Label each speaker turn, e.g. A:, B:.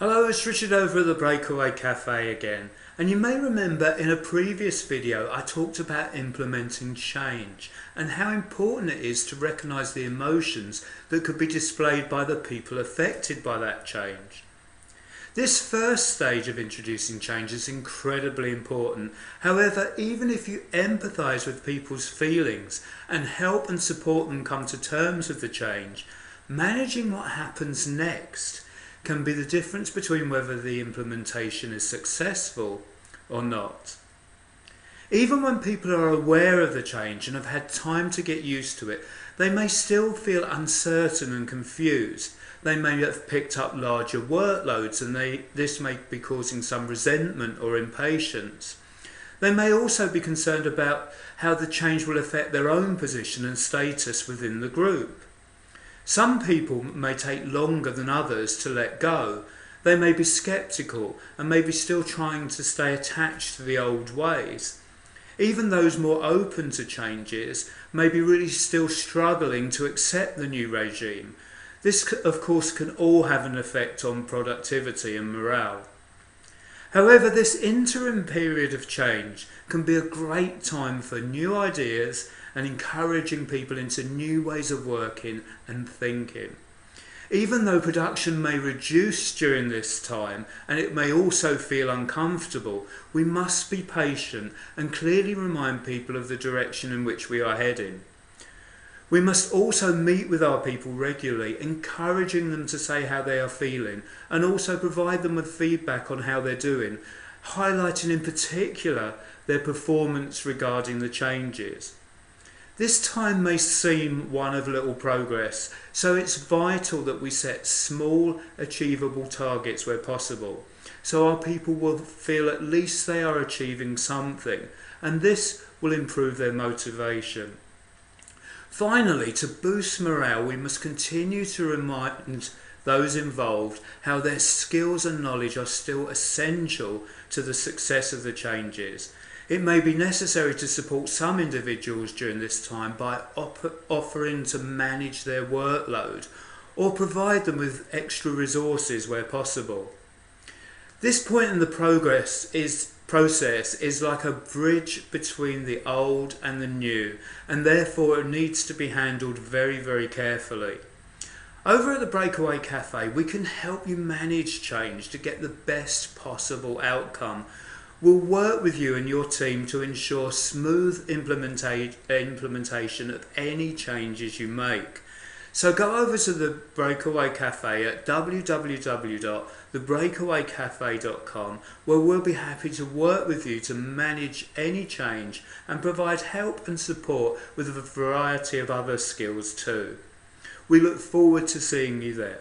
A: Hello, it's Richard over at the Breakaway Café again, and you may remember in a previous video I talked about implementing change and how important it is to recognise the emotions that could be displayed by the people affected by that change. This first stage of introducing change is incredibly important. However, even if you empathise with people's feelings and help and support them come to terms with the change, managing what happens next can be the difference between whether the implementation is successful or not. Even when people are aware of the change and have had time to get used to it, they may still feel uncertain and confused. They may have picked up larger workloads and this may be causing some resentment or impatience. They may also be concerned about how the change will affect their own position and status within the group. Some people may take longer than others to let go. They may be sceptical and may be still trying to stay attached to the old ways. Even those more open to changes may be really still struggling to accept the new regime. This, of course, can all have an effect on productivity and morale. However, this interim period of change can be a great time for new ideas and encouraging people into new ways of working and thinking. Even though production may reduce during this time and it may also feel uncomfortable, we must be patient and clearly remind people of the direction in which we are heading. We must also meet with our people regularly, encouraging them to say how they are feeling and also provide them with feedback on how they're doing, highlighting in particular their performance regarding the changes. This time may seem one of little progress, so it's vital that we set small, achievable targets where possible, so our people will feel at least they are achieving something, and this will improve their motivation. Finally, to boost morale, we must continue to remind those involved how their skills and knowledge are still essential to the success of the changes. It may be necessary to support some individuals during this time by offering to manage their workload or provide them with extra resources where possible. This point in the process is like a bridge between the old and the new, and therefore it needs to be handled very, very carefully. Over at the Breakaway Café, we can help you manage change to get the best possible outcome. We'll work with you and your team to ensure smooth implementation of any changes you make. So go over to the Breakaway Café at www.thebreakawaycafe.com, where we'll be happy to work with you to manage any change and provide help and support with a variety of other skills too. We look forward to seeing you there.